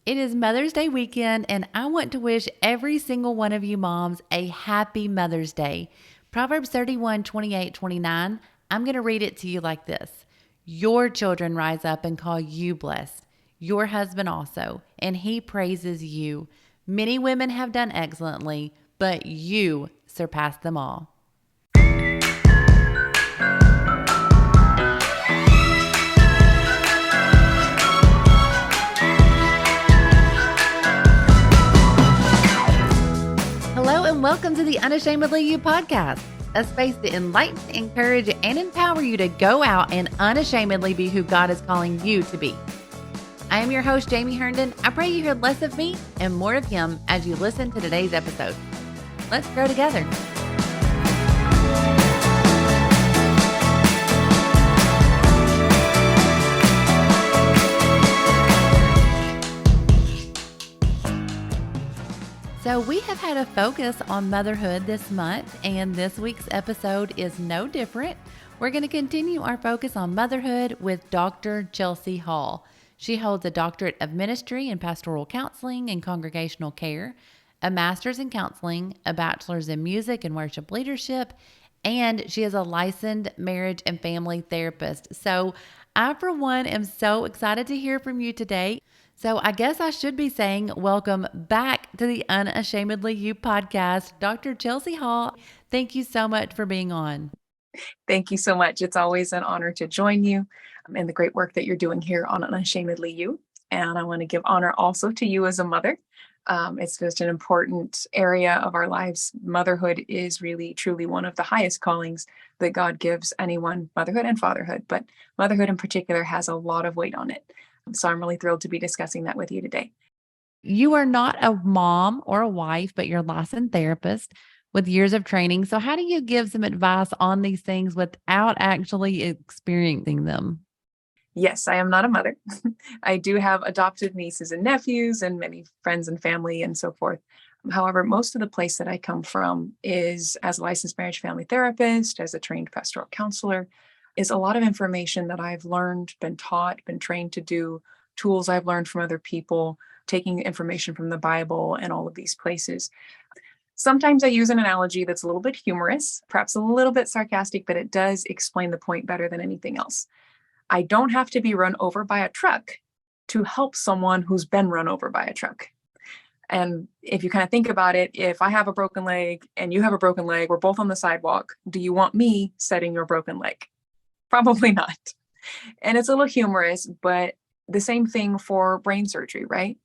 It is Mother's Day weekend, and I want to wish every single one of you moms a happy Mother's Day. Proverbs 31:28-29. I'm going to read it to you like this. Your children rise up and call you blessed, your husband also, and he praises you. Many women have done excellently, but you surpass them all. Hello and welcome to the Unashamedly You podcast, a space to enlighten, encourage, and empower you to go out and unashamedly be who God is calling you to be. I am your host, Jamie Herndon. I pray you hear less of me and more of Him as you listen to today's episode. Let's grow together. So we have had a focus on motherhood this month, and this week's episode is no different. We're going to continue our focus on motherhood with Dr. Chelsea Hall. She holds a doctorate of ministry in pastoral counseling and congregational care, a master's in counseling, a bachelor's in music and worship leadership, and she is a licensed marriage and family therapist. So I, for one, am so excited to hear from you today. So I guess I should be saying welcome back to the Unashamedly You podcast. Dr. Chelsea Hall, thank you so much for being on. Thank you so much. It's always an honor to join you in the great work that you're doing here on Unashamedly You. And I want to give honor also to you as a mother. It's just an important area of our lives. Motherhood is really, truly one of the highest callings that God gives anyone, motherhood and fatherhood. But motherhood in particular has a lot of weight on it. So I'm really thrilled to be discussing that with you today. You are not a mom or a wife, but you're a licensed therapist with years of training. So how do you give some advice on these things without actually experiencing them? Yes, I am not a mother. I do have adopted nieces and nephews and many friends and family and so forth. However, most of the place that I come from is as a licensed marriage family therapist, as a trained pastoral counselor, is a lot of information that I've learned, been taught, been trained to do, tools I've learned from other people, taking information from the Bible and all of these places. Sometimes I use an analogy that's a little bit humorous, perhaps a little bit sarcastic, but it does explain the point better than anything else. I don't have to be run over by a truck to help someone who's been run over by a truck. And if you kind of think about it, if I have a broken leg and you have a broken leg, we're both on the sidewalk. Do you want me setting your broken leg? Probably not. And it's a little humorous, but the same thing for brain surgery, right?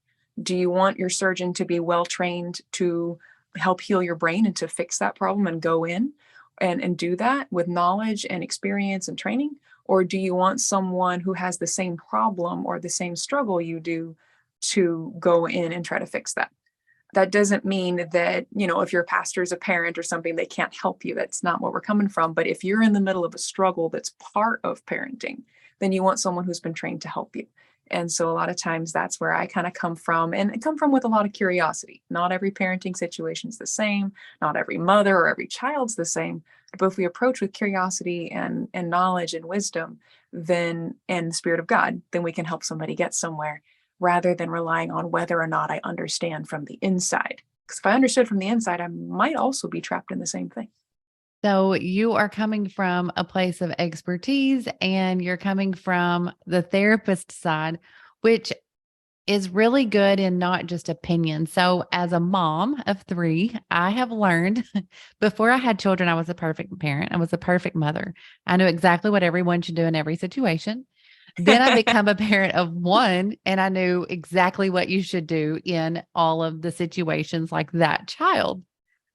Do you want your surgeon to be well trained to help heal your brain and to fix that problem and go in and do that with knowledge and experience and training? Or do you want someone who has the same problem or the same struggle you do to go in and try to fix that? That doesn't mean that, if your pastor is a parent or something, they can't help you. That's not what we're coming from. But if you're in the middle of a struggle that's part of parenting, then you want someone who's been trained to help you. And so a lot of times that's where I kind of come from, and I come from with a lot of curiosity. Not every parenting situation is the same. Not every mother or every child's the same. But if we approach with curiosity and knowledge and wisdom, then and the Spirit of God, then we can help somebody get somewhere rather than relying on whether or not I understand from the inside. Because if I understood from the inside, I might also be trapped in the same thing. So you are coming from a place of expertise and you're coming from the therapist side, which is really good in not just opinion. So as a mom of three, I have learned before I had children, I was a perfect parent. I was a perfect mother. I knew exactly what everyone should do in every situation. Then I become a parent of one, and I knew exactly what you should do in all of the situations like that child.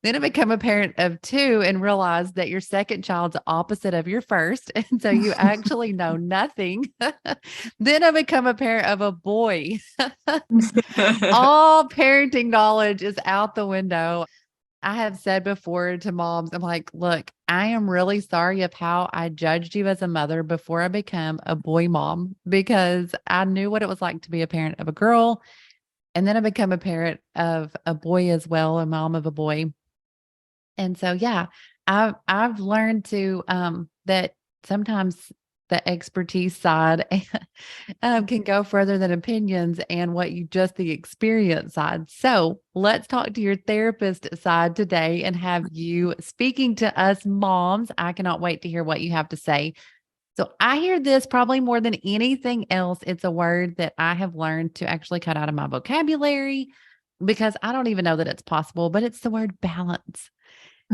Then I become a parent of two and realize that your second child's the opposite of your first. And so you actually know nothing. Then I become a parent of a boy. All parenting knowledge is out the window. I have said before to moms, I'm like, look, I am really sorry of how I judged you as a mother before I became a boy mom, because I knew what it was like to be a parent of a girl. And then I become a parent of a boy as well, a mom of a boy. And so, yeah, I've learned to, that sometimes the expertise side can go further than opinions and what you just the experience side. So let's talk to your therapist side today and have you speaking to us moms. I cannot wait to hear what you have to say. So I hear this probably more than anything else. It's a word that I have learned to actually cut out of my vocabulary because I don't even know that it's possible, but it's the word balance.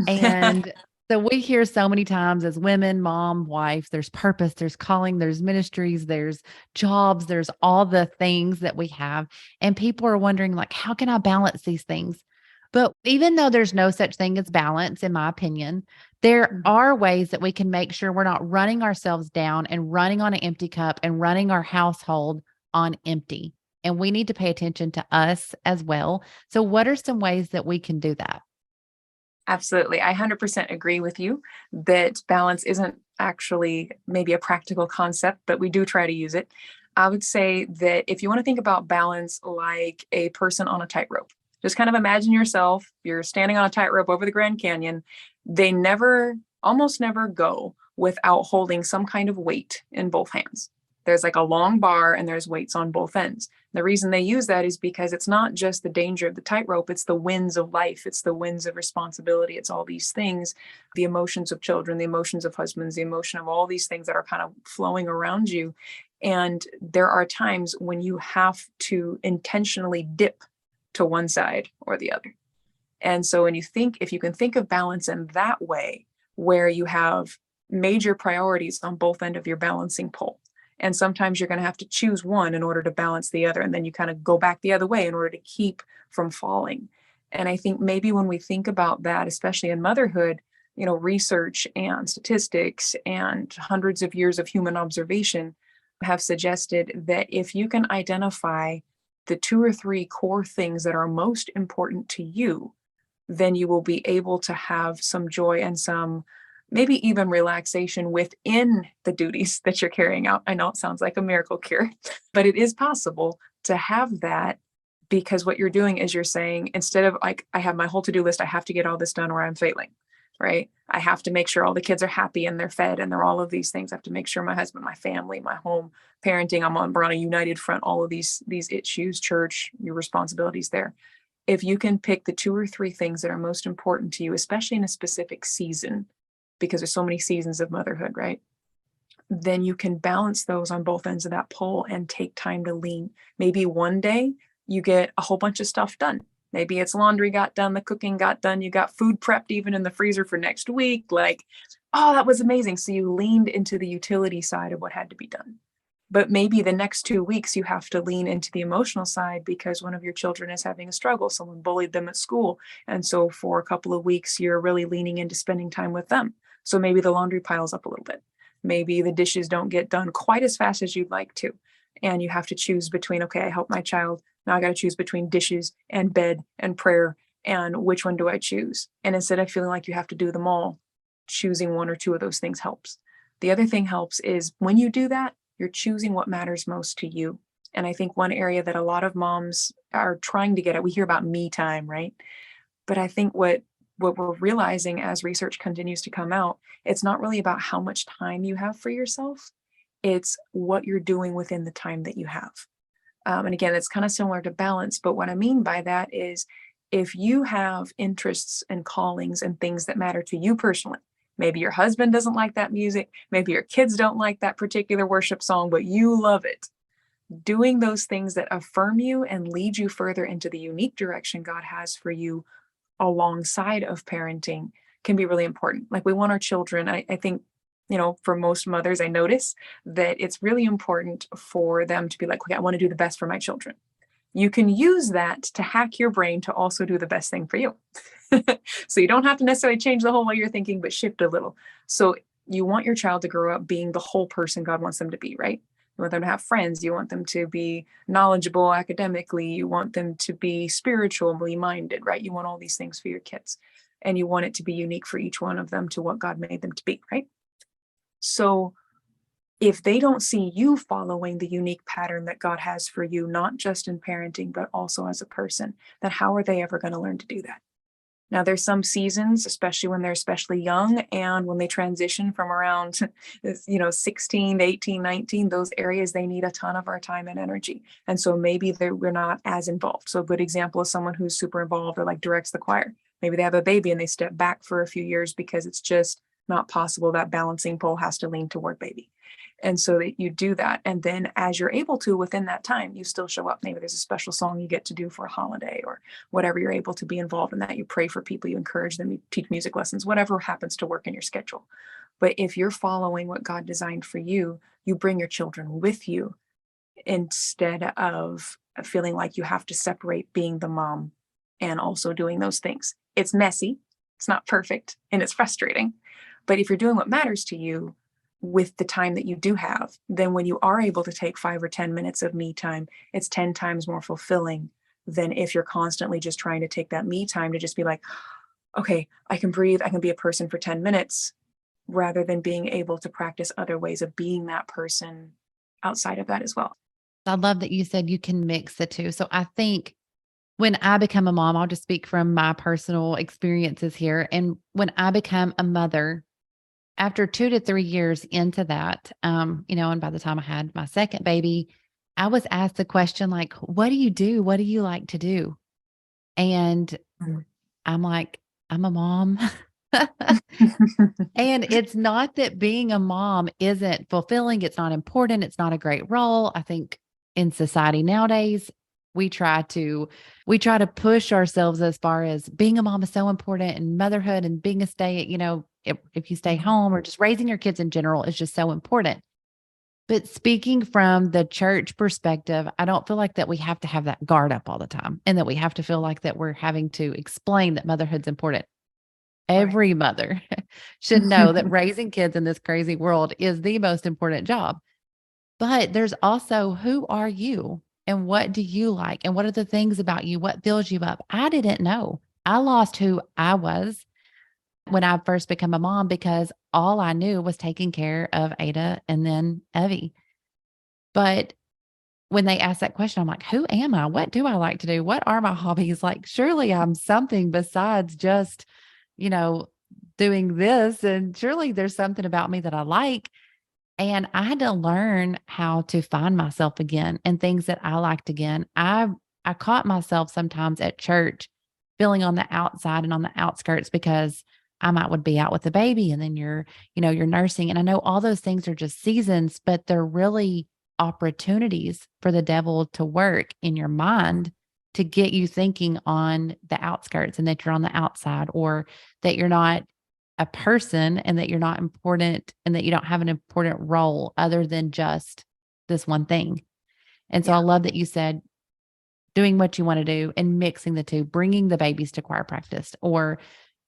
And so we hear so many times as women, mom, wife, there's purpose, there's calling, there's ministries, there's jobs, there's all the things that we have. And people are wondering, like, how can I balance these things? But even though there's no such thing as balance, in my opinion, there are ways that we can make sure we're not running ourselves down and running on an empty cup and running our household on empty. And we need to pay attention to us as well. So, what are some ways that we can do that? Absolutely. I 100% agree with you that balance isn't actually maybe a practical concept, but we do try to use it. I would say that if you want to think about balance like a person on a tightrope, just kind of imagine yourself, you're standing on a tightrope over the Grand Canyon. They never, almost never go without holding some kind of weight in both hands. There's like a long bar and there's weights on both ends. The reason they use that is because it's not just the danger of the tightrope, it's the winds of life, it's the winds of responsibility, it's all these things, the emotions of children, the emotions of husbands, the emotion of all these things that are kind of flowing around you. And there are times when you have to intentionally dip to one side or the other. And so when you think, if you can think of balance in that way, where you have major priorities on both end of your balancing pole, and sometimes you're going to have to choose one in order to balance the other. And then you kind of go back the other way in order to keep from falling. And I think maybe when we think about that, especially in motherhood, research and statistics and hundreds of years of human observation have suggested that if you can identify the two or three core things that are most important to you, then you will be able to have some joy and some maybe even relaxation within the duties that you're carrying out. I know it sounds like a miracle cure, but it is possible to have that, because what you're doing is you're saying, instead of like, I have my whole to-do list, I have to get all this done or I'm failing, right? I have to make sure all the kids are happy and they're fed and they're all of these things. I have to make sure my husband, my family, my home, parenting, we're on a united front, all of these issues, church, your responsibilities there. If you can pick the two or three things that are most important to you, especially in a specific season, because there's so many seasons of motherhood, right? Then you can balance those on both ends of that pole and take time to lean. Maybe one day you get a whole bunch of stuff done. Maybe it's laundry got done, the cooking got done, you got food prepped even in the freezer for next week. Like, oh, that was amazing. So you leaned into the utility side of what had to be done. But maybe the next 2 weeks you have to lean into the emotional side because one of your children is having a struggle. Someone bullied them at school. And so for a couple of weeks, you're really leaning into spending time with them. So maybe the laundry piles up a little bit. Maybe the dishes don't get done quite as fast as you'd like to. And you have to choose between, okay, I help my child. Now I got to choose between dishes and bed and prayer. And which one do I choose? And instead of feeling like you have to do them all, choosing one or two of those things helps. The other thing helps is when you do that, you're choosing what matters most to you. And I think one area that a lot of moms are trying to get at, we hear about me time, right? But I think what we're realizing as research continues to come out, it's not really about how much time you have for yourself. It's what you're doing within the time that you have. And again, it's kind of similar to balance. But what I mean by that is if you have interests and callings and things that matter to you personally, maybe your husband doesn't like that music, maybe your kids don't like that particular worship song, but you love it. Doing those things that affirm you and lead you further into the unique direction God has for you alongside of parenting can be really important. Like we want our children, I think, for most mothers, I notice that it's really important for them to be like, okay, I want to do the best for my children. You can use that to hack your brain to also do the best thing for you. So you don't have to necessarily change the whole way you're thinking, but shift a little. So you want your child to grow up being the whole person God wants them to be, right? You want them to have friends. You want them to be knowledgeable academically. You want them to be spiritually minded, right? You want all these things for your kids. And you want it to be unique for each one of them to what God made them to be, right? So if they don't see you following the unique pattern that God has for you, not just in parenting, but also as a person, then how are they ever going to learn to do that? Now, there's some seasons, especially when they're especially young and when they transition from around, 16 to 18, 19, those areas, they need a ton of our time and energy. And so maybe we're not as involved. So a good example is someone who's super involved or like directs the choir. Maybe they have a baby and they step back for a few years because it's just not possible. That balancing pole has to lean toward baby. And so that you do that. And then as you're able to within that time, you still show up. Maybe there's a special song you get to do for a holiday or whatever you're able to be involved in that. You pray for people, you encourage them, you teach music lessons, whatever happens to work in your schedule. But if you're following what God designed for you, you bring your children with you instead of feeling like you have to separate being the mom and also doing those things. It's messy, it's not perfect, and it's frustrating. But if you're doing what matters to you, with the time that you do have, then when you are able to take 5 or 10 minutes of me time, it's 10 times more fulfilling than if you're constantly just trying to take that me time to just be like, okay, I can breathe, I can be a person for 10 minutes, rather than being able to practice other ways of being that person outside of that as well. I love that you said you can mix the two. So I think when I become a mom, I'll just speak from my personal experiences here. And when I become a mother, after 2 to 3 years into that, and by the time I had my second baby, I was asked the question, like, what do you do? What do you like to do? And Mm. I'm like, I'm a mom. And it's not that being a mom isn't fulfilling. It's not important. It's not a great role. I think in society nowadays, we try to push ourselves as far as being a mom is so important, and motherhood and being a if you stay Mhm. home or just raising your kids in general is just so important. But speaking from the church perspective, I don't feel like that we have to have that guard up all the time and that we have to feel like that we're having to explain that motherhood's important. Right. Every mother should know that raising kids in this crazy world is the most important job. But there's also, who are you and what do you like? And what are the things about you? What fills you up? I didn't know. I lost who I was when I first became a mom because all I knew was taking care of Ada and then Evie. But when they asked that question, I'm like, who am I? What do I like to do? What are my hobbies? Like, surely I'm something besides just, you know, doing this. And surely there's something about me that I like. And I had to learn how to find myself again and things that I liked again. I caught myself sometimes at church feeling on the outside and on the outskirts because I might would be out with the baby and then you're nursing. And I know all those things are just seasons, but they're really opportunities for the devil to work in your mind to get you thinking on the outskirts and that you're on the outside or that you're not a person and that you're not important and that you don't have an important role other than just this one thing. And so I Yeah. love that you said doing what you want to do and mixing the two, bringing the babies to choir practice or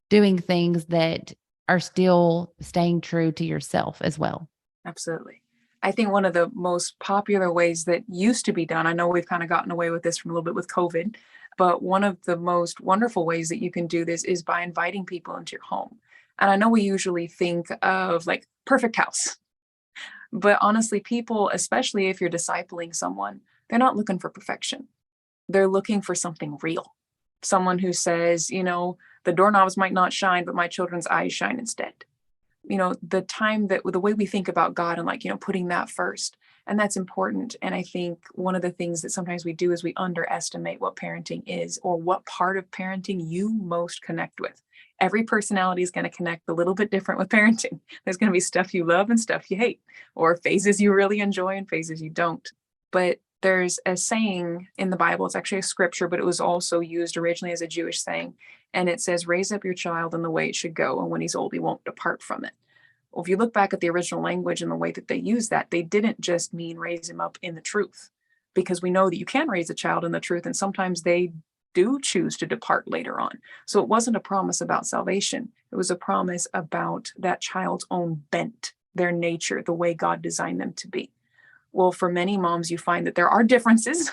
doing things that are still staying true to yourself as well. Absolutely. I think one of the most popular ways that used to be done, I know we've kind of gotten away with this from a little bit with COVID, but one of the most wonderful ways that you can do this is by inviting people into your home. And I know we usually think of like perfect house, but honestly, people, especially if you're discipling someone, they're not looking for perfection. They're looking for something real. Someone who says, the doorknobs might not shine, but my children's eyes shine instead. The time that the way we think about God and like, putting that first. And that's important. And I think one of the things that sometimes we do is we underestimate what parenting is or what part of parenting you most connect with. Every personality is going to connect a little bit different with parenting. There's going to be stuff you love and stuff you hate, or phases you really enjoy and phases you don't. But there's a saying in the Bible, it's actually a scripture, but it was also used originally as a Jewish saying. And it says, raise up your child in the way it should go. And when he's old, he won't depart from it. Well, if you look back at the original language and the way that they use that, they didn't just mean raise him up in the truth, because we know that you can raise a child in the truth. And sometimes they do choose to depart later on. So it wasn't a promise about salvation. It was a promise about that child's own bent, their nature, the way God designed them to be. Well, for many moms, you find that there are differences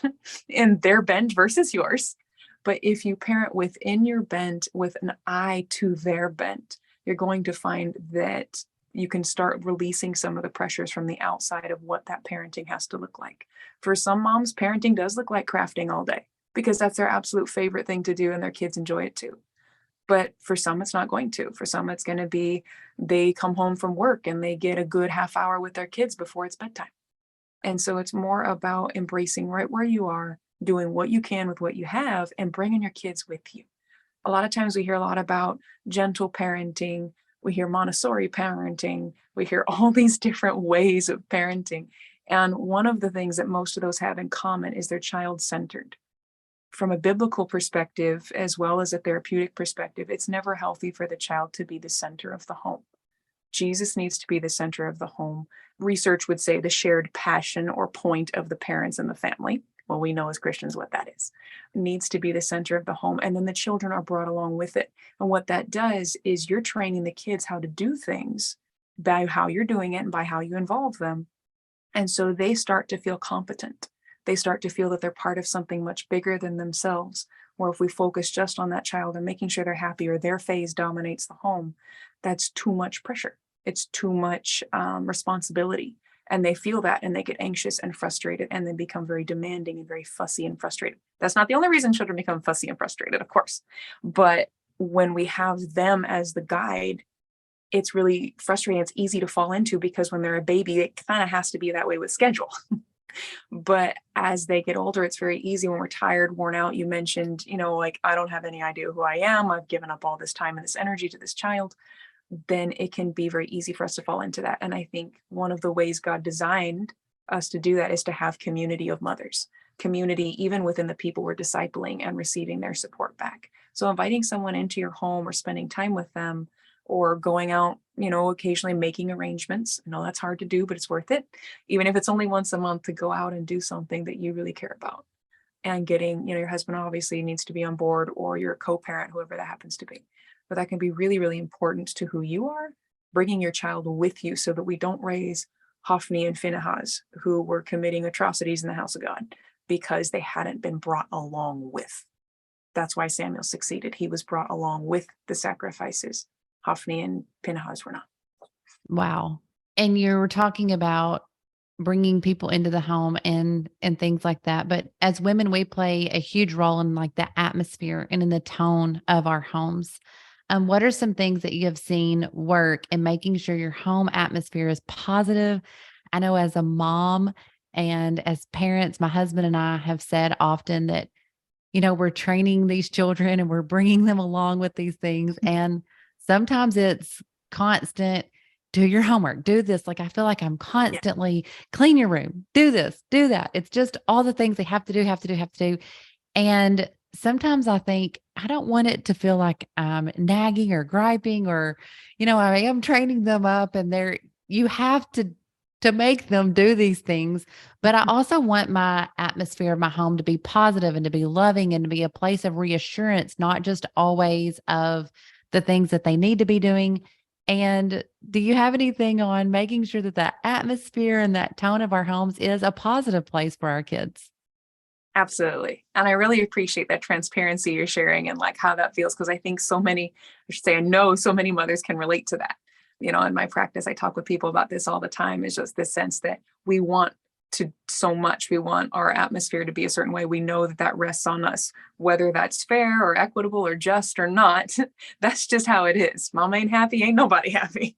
in their bent versus yours. But if you parent within your bent with an eye to their bent, you're going to find that you can start releasing some of the pressures from the outside of what that parenting has to look like. For some moms, parenting does look like crafting all day because that's their absolute favorite thing to do and their kids enjoy it too. But for some, it's not going to. For some, it's going to be they come home from work and they get a good half hour with their kids before it's bedtime. And so it's more about embracing right where you are, doing what you can with what you have, and bringing your kids with you. A lot of times we hear a lot about gentle parenting. We hear Montessori parenting. We hear all these different ways of parenting. And one of the things that most of those have in common is they're child centered. From a biblical perspective, as well as a therapeutic perspective, it's never healthy for the child to be the center of the home. Jesus needs to be the center of the home. Research would say the shared passion or point of the parents and the family. Well, we know as Christians what that is. It needs to be the center of the home. And then the children are brought along with it. And what that does is you're training the kids how to do things by how you're doing it and by how you involve them. And so they start to feel competent. They start to feel that they're part of something much bigger than themselves. Or if we focus just on that child and making sure they're happy or their phase dominates the home, that's too much pressure. It's too much responsibility. And they feel that and they get anxious and frustrated and then become very demanding and very fussy and frustrated. That's not the only reason children become fussy and frustrated, of course. But when we have them as the guide, it's really frustrating. It's easy to fall into because when they're a baby, it kind of has to be that way with schedule. But as they get older, it's very easy when we're tired, worn out. You mentioned, like, I don't have any idea who I am. I've given up all this time and this energy to this child. Then it can be very easy for us to fall into that. And I think one of the ways God designed us to do that is to have community of mothers, community, even within the people we're discipling and receiving their support back. So inviting someone into your home or spending time with them or going out, occasionally making arrangements. I know that's hard to do, but it's worth it. Even if it's only once a month to go out and do something that you really care about. And getting, your husband obviously needs to be on board or your co-parent, whoever that happens to be. But that can be really, really important to who you are, bringing your child with you so that we don't raise Hophni and Phinehas who were committing atrocities in the house of God because they hadn't been brought along with. That's why Samuel succeeded. He was brought along with the sacrifices. Hophni and Phinehas were not. Wow. And you were talking about bringing people into the home and things like that. But as women, we play a huge role in like the atmosphere and in the tone of our homes. What are some things that you have seen work in making sure your home atmosphere is positive? I know as a mom and as parents, my husband and I have said often that, we're training these children and we're bringing them along with these things. And sometimes it's constant, do your homework, do this. Like, I feel like I'm constantly clean your room, do this, do that. It's just all the things they have to do, have to do, have to do. And sometimes I think I don't want it to feel like I'm nagging or griping or, I am training them up and you have to make them do these things. But I also want my atmosphere of my home to be positive and to be loving and to be a place of reassurance, not just always of the things that they need to be doing. And do you have anything on making sure that that atmosphere and that tone of our homes is a positive place for our kids? Absolutely. And I really appreciate that transparency you're sharing and like how that feels. Cause I think I know so many mothers can relate to that. In my practice, I talk with people about this all the time. It's just this sense that we want so much. We want our atmosphere to be a certain way. We know that rests on us, whether that's fair or equitable or just or not. That's just how it is. Mom ain't happy, ain't nobody happy.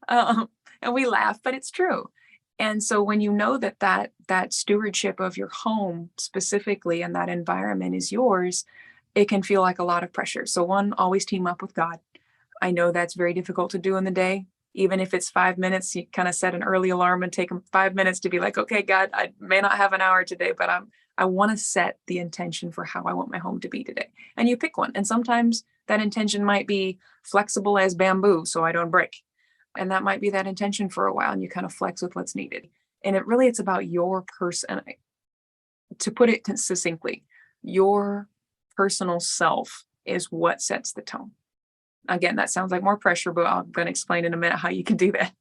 And we laugh, but it's true. And so when you know that stewardship of your home specifically and that environment is yours, it can feel like a lot of pressure. So one, always team up with God. I know that's very difficult to do in the day. Even if it's 5 minutes, you kind of set an early alarm and take 5 minutes to be like, okay, God, I may not have an hour today, but I want to set the intention for how I want my home to be today. And you pick one. And sometimes that intention might be flexible as bamboo, so I don't break. And that might be that intention for a while, and you kind of flex with what's needed. And it's about your person. To put it succinctly, your personal self is what sets the tone. Again, that sounds like more pressure, but I'm going to explain in a minute how you can do that.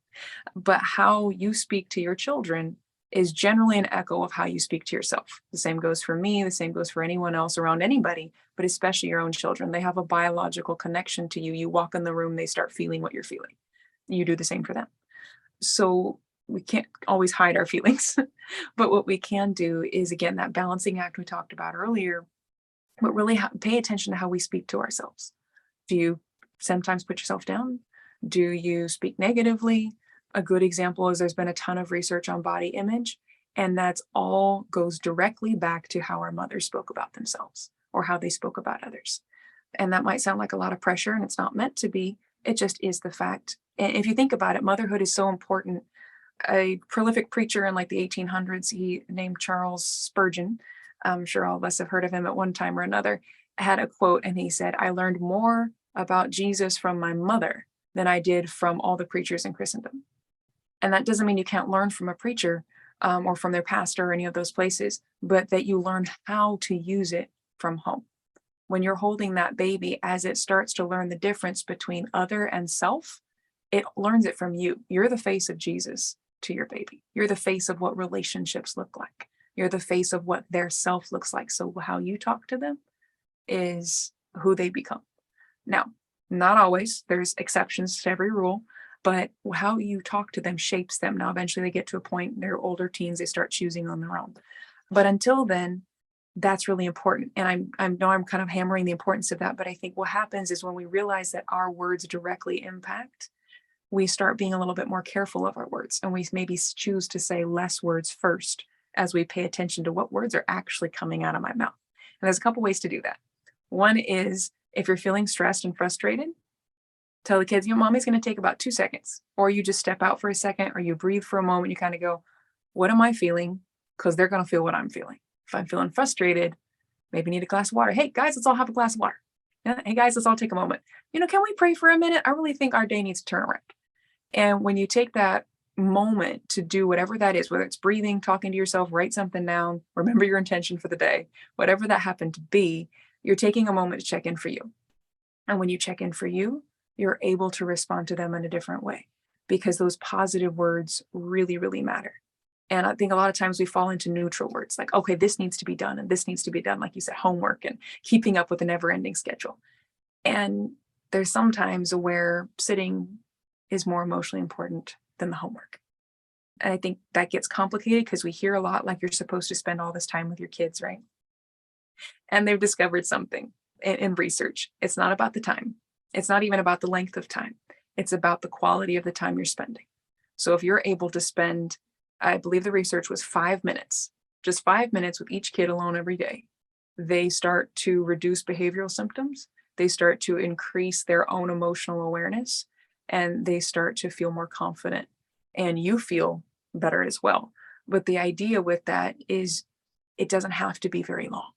But how you speak to your children is generally an echo of how you speak to yourself. The same goes for me. The same goes for anyone else around anybody, but especially your own children. They have a biological connection to you. You walk in the room, they start feeling what you're feeling. You do the same for them. So we can't always hide our feelings, but what we can do is, again, that balancing act we talked about earlier, but really pay attention to how we speak to ourselves. Do you sometimes put yourself down? Do you speak negatively? A good example is there's been a ton of research on body image, and that's all goes directly back to how our mothers spoke about themselves or how they spoke about others. And that might sound like a lot of pressure, and it's not meant to be. It just is the fact. And if you think about it, motherhood is so important. A prolific preacher in like the 1800s, he named Charles Spurgeon. I'm sure all of us have heard of him at one time or another, had a quote, and he said, "I learned more about Jesus from my mother than I did from all the preachers in Christendom." And that doesn't mean you can't learn from a preacher or from their pastor or any of those places, but that you learn how to use it from home. When you're holding that baby, as it starts to learn the difference between other and self, it learns it from you. You're the face of Jesus to your baby. You're the face of what relationships look like. You're the face of what their self looks like. So how you talk to them is who they become. Now, not always, there's exceptions to every rule, but how you talk to them shapes them. Now, eventually they get to a point, they're older teens, they start choosing on their own. But until then, that's really important. And I know I'm kind of hammering the importance of that, but I think what happens is when we realize that our words directly impact, we start being a little bit more careful of our words, and we maybe choose to say less words first as we pay attention to what words are actually coming out of my mouth. And there's a couple ways to do that. One is if you're feeling stressed and frustrated, tell the kids, your mommy's going to take about 2 seconds, or you just step out for a second, or you breathe for a moment. You kind of go, what am I feeling? Because they're going to feel what I'm feeling. If I'm feeling frustrated, maybe need a glass of water. Hey guys, let's all have a glass of water. Yeah, hey guys, let's all take a moment. Can we pray for a minute? I really think our day needs to turn around. And when you take that moment to do whatever that is, whether it's breathing, talking to yourself, write something down, remember your intention for the day, whatever that happened to be, you're taking a moment to check in for you. And when you check in for you, you're able to respond to them in a different way, because those positive words really, really matter. And I think a lot of times we fall into neutral words like, okay, this needs to be done and this needs to be done. Like you said, homework and keeping up with a never ending schedule. And there's sometimes where sitting is more emotionally important than the homework. And I think that gets complicated because we hear a lot like you're supposed to spend all this time with your kids, right? And they've discovered something in research. It's not about the time. It's not even about the length of time. It's about the quality of the time you're spending. So if you're able to spend, I believe the research was 5 minutes, just 5 minutes with each kid alone every day, they start to reduce behavioral symptoms. They start to increase their own emotional awareness, and they start to feel more confident, and you feel better as well. But the idea with that is it doesn't have to be very long.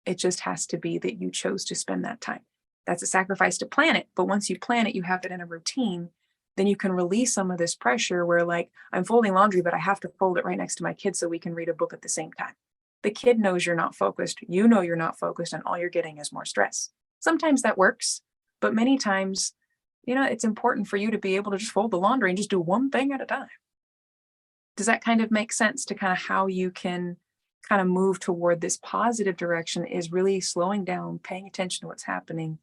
It just has to be that you chose to spend that time. That's a sacrifice to plan it. But once you plan it, you have it in a routine, then you can release some of this pressure where like, I'm folding laundry, but I have to fold it right next to my kid so we can read a book at the same time. The kid knows you're not focused. You know you're not focused, and all you're getting is more stress. Sometimes that works, but many times, it's important for you to be able to just fold the laundry and just do one thing at a time. Does that kind of make sense to kind of how you can kind of move toward this positive direction, is really slowing down, paying attention to what's happening.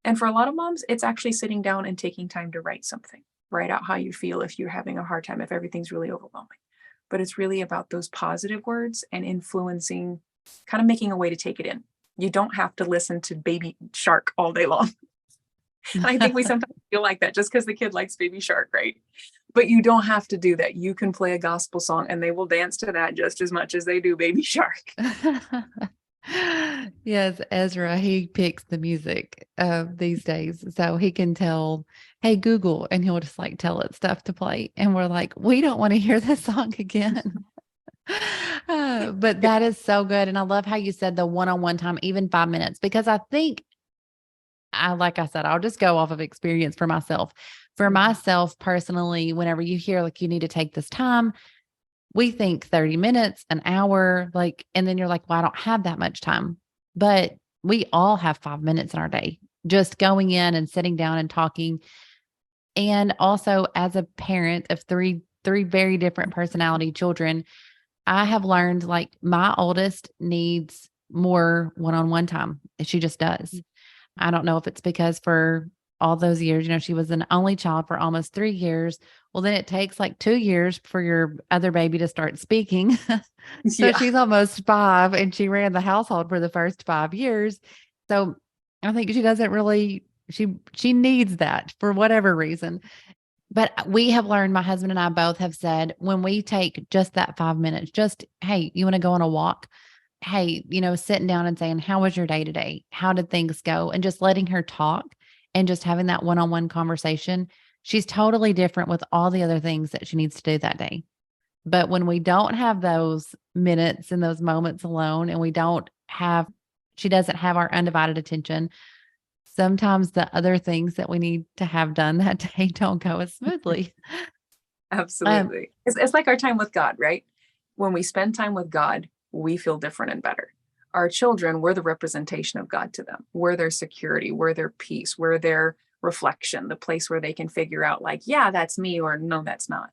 And for a lot of moms, it's actually sitting down and taking time to write something, write out how you feel if you're having a hard time, if everything's really overwhelming. But it's really about those positive words and influencing, kind of making a way to take it in. You don't have to listen to Baby Shark all day long. And I think we sometimes feel like that just because the kid likes Baby Shark, right? But you don't have to do that. You can play a gospel song and they will dance to that just as much as they do Baby Shark. Yes, Ezra, he picks the music these days. So he can tell, hey, Google, and he'll just like tell it stuff to play. And we're like, we don't want to hear this song again. But that is so good. And I love how you said the one-on-one time, even 5 minutes, because I think like I said, I'll just go off of experience for myself. For myself personally, whenever you hear like you need to take this time, we think 30 minutes, an hour, and then you're like, well, I don't have that much time. But we all have 5 minutes in our day, just going in and sitting down and talking. And also as a parent of three very different personality children, I have learned like my oldest needs more one-on-one time. She just does. I don't know if it's because for all those years, she was an only child for almost 3 years. Well, then it takes like 2 years for your other baby to start speaking. So she's almost 5 and she ran the household for the first 5 years. So I think she doesn't really She needs that for whatever reason. But we have learned, my husband and I both have said, when we take just that 5 minutes, just, hey, you want to go on a walk? Hey, sitting down and saying, how was your day today? How did things go? And just letting her talk and just having that one on one conversation. She's totally different with all the other things that she needs to do that day. But when we don't have those minutes and those moments alone, and she doesn't have our undivided attention, sometimes the other things that we need to have done that day don't go as smoothly. Um, Absolutely. It's like our time with God, right? When we spend time with God, we feel different and better. Our children, we're the representation of God to them. We're their security, we're their peace, we're their reflection, the place where they can figure out, like, yeah, that's me, or no, that's not.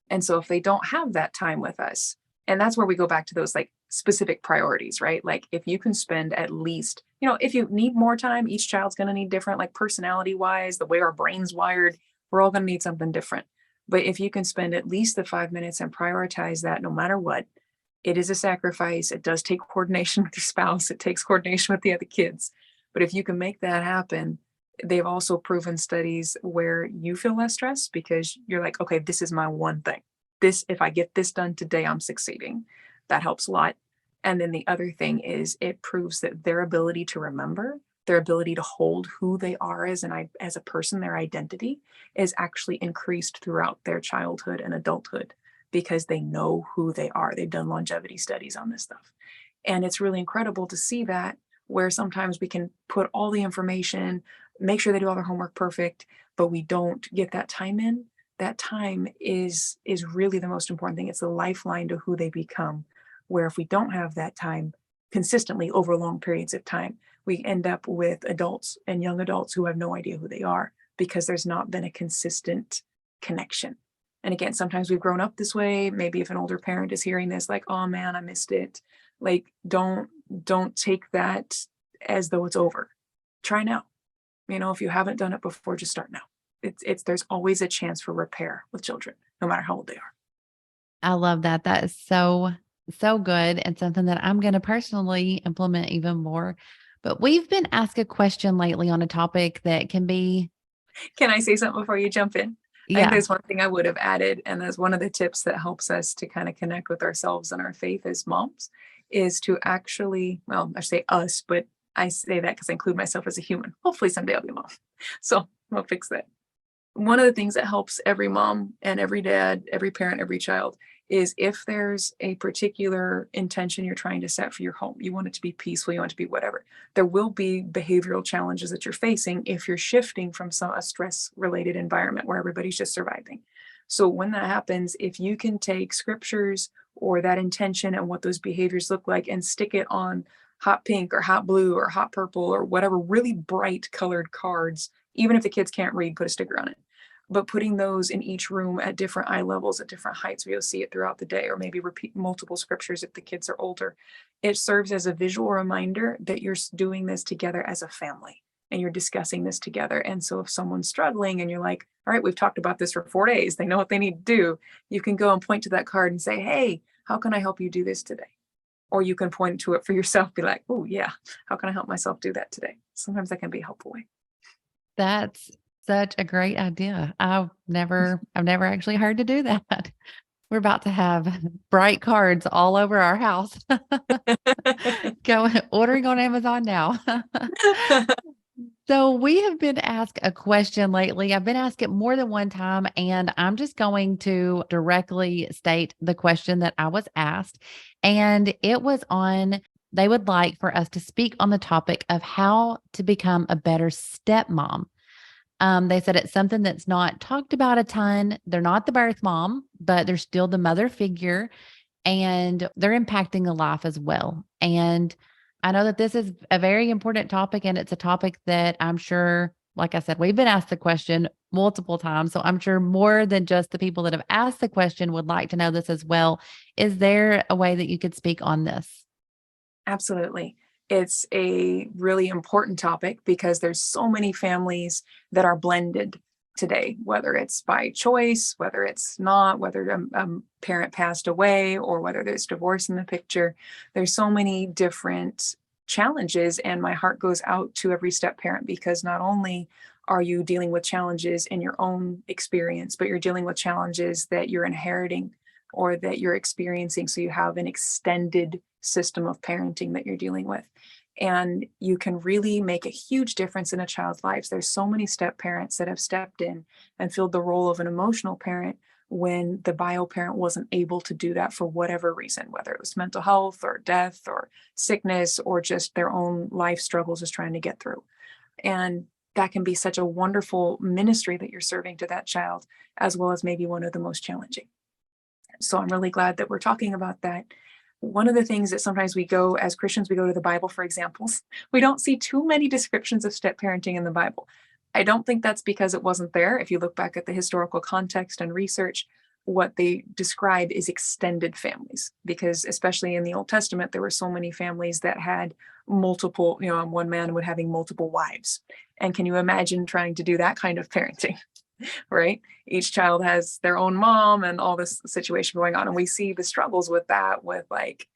And so if they don't have that time with us, and that's where we go back to those like specific priorities, right? Like if you can spend at least, if you need more time, each child's going to need different, like personality wise, the way our brain's wired, we're all going to need something different. But if you can spend at least the 5 minutes and prioritize that, no matter what, it is a sacrifice. It does take coordination with your spouse. It takes coordination with the other kids. But if you can make that happen, they've also proven studies where you feel less stressed because you're like, okay, this is my one thing. If I get this done today, I'm succeeding. That helps a lot. And then the other thing is it proves that their ability to remember, their ability to hold who they are as a person, their identity, is actually increased throughout their childhood and adulthood because they know who they are. They've done longevity studies on this stuff. And it's really incredible to see that, where sometimes we can put all the information, make sure they do all their homework perfect, but we don't get that time in. That time is really the most important thing. It's the lifeline to who they become, where if we don't have that time consistently over long periods of time, we end up with adults and young adults who have no idea who they are because there's not been a consistent connection. And again, sometimes we've grown up this way. Maybe if an older parent is hearing this, like, oh man, I missed it. Like, don't take that as though it's over. Try now. If you haven't done it before, just start now. There's always a chance for repair with children, no matter how old they are. I love that. That is so, so good, and something that I'm going to personally implement even more. But we've been asked a question lately on a topic that can be, Can I say something before you jump in? I think yeah, there's one thing I would have added, and that's one of the tips that helps us to kind of connect with ourselves and our faith as moms, is to actually, well, I say us, but I say that because I include myself as a human. Hopefully someday I'll be a mom. So I'll fix that. One of the things that helps every mom and every dad, every parent, every child is if there's a particular intention you're trying to set for your home, you want it to be peaceful, you want it to be whatever. There will be behavioral challenges that you're facing if you're shifting from a stress related environment where everybody's just surviving. So when that happens, if you can take scriptures or that intention and what those behaviors look like and stick it on hot pink or hot blue or hot purple or whatever really bright colored cards, even if the kids can't read, put a sticker on it. But putting those in each room at different eye levels, at different heights, where you'll see it throughout the day, or maybe repeat multiple scriptures if the kids are older. It serves as a visual reminder that you're doing this together as a family and you're discussing this together. And so if someone's struggling and you're like, all right, we've talked about this for 4 days, they know what they need to do, you can go and point to that card and say, hey, how can I help you do this today? Or you can point to it for yourself, be like, oh yeah, how can I help myself do that today? Sometimes that can be a helpful way. that's such a great idea. I've never actually heard to do that. We're about to have bright cards all over our house. Go ordering on Amazon now. So we have been asked a question lately. I've been asked it more than one time, and I'm just going to directly state the question that I was asked. And it was they would like for us to speak on the topic of how to become a better stepmom. They said it's something that's not talked about a ton. They're not the birth mom, but they're still the mother figure, and they're impacting the life as well. And I know that this is a very important topic, and it's a topic that I'm sure, like I said, we've been asked the question multiple times. So I'm sure more than just the people that have asked the question would like to know this as well. Is there a way that you could speak on this? Absolutely. It's a really important topic because there's so many families that are blended today, whether it's by choice, whether it's not, whether a parent passed away, or whether there's divorce in the picture. There's so many different challenges, and my heart goes out to every step parent, because not only are you dealing with challenges in your own experience, but you're dealing with challenges that you're inheriting or that you're experiencing. So you have an extended system of parenting that you're dealing with. And you can really make a huge difference in a child's lives. There's so many step parents that have stepped in and filled the role of an emotional parent when the bio parent wasn't able to do that for whatever reason, whether it was mental health or death or sickness or just their own life struggles just trying to get through. And that can be such a wonderful ministry that you're serving to that child, as well as maybe one of the most challenging. So I'm really glad that we're talking about that. One of the things that sometimes we go as Christians, we go to the Bible for examples. We don't see too many descriptions of step parenting in the Bible. I don't think that's because it wasn't there. If you look back at the historical context and research, what they describe is extended families, because especially in the Old Testament, there were so many families that had multiple, one man would having multiple wives. And can you imagine trying to do that kind of parenting? Right? Each child has their own mom and all this situation going on. And we see the struggles with that with like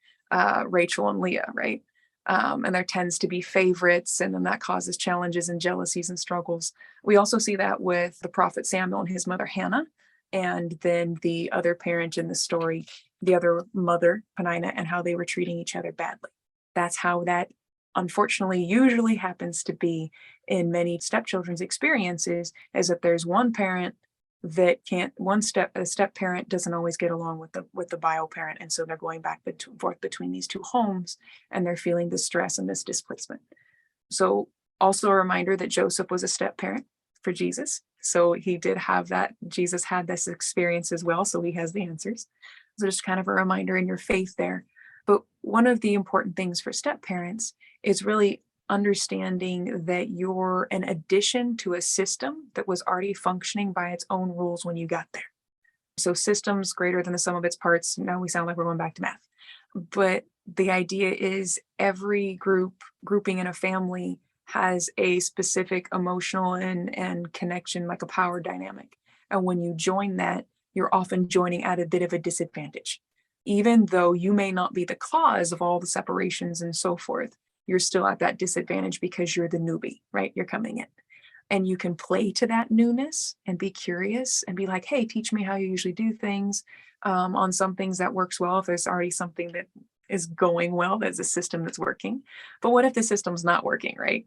Rachel and Leah, right? And there tends to be favorites, and then that causes challenges and jealousies and struggles. We also see that with the prophet Samuel and his mother Hannah, and then the other parent in the story, the other mother, Penina, and how they were treating each other badly. That's how that unfortunately usually happens to be in many stepchildren's experiences, is that there's one parent that a step parent doesn't always get along with the bio parent, and so they're going back and forth between these two homes, and they're feeling the stress and this displacement. So also a reminder that Joseph was a step parent for Jesus, so he did have that. Jesus had this experience as well, so he has the answers. So just kind of a reminder in your faith there. But one of the important things for step parents is really understanding that you're an addition to a system that was already functioning by its own rules when you got there. So systems greater than the sum of its parts. Now we sound like we're going back to math. But the idea is every grouping in a family has a specific emotional and connection, like a power dynamic. And when you join that, you're often joining at a bit of a disadvantage. Even though you may not be the cause of all the separations and so forth, you're still at that disadvantage because you're the newbie, right? You're coming in. And you can play to that newness and be curious and be like, hey, teach me how you usually do things. On some things that works well, if there's already something that is going well, there's a system that's working. But what if the system's not working, right?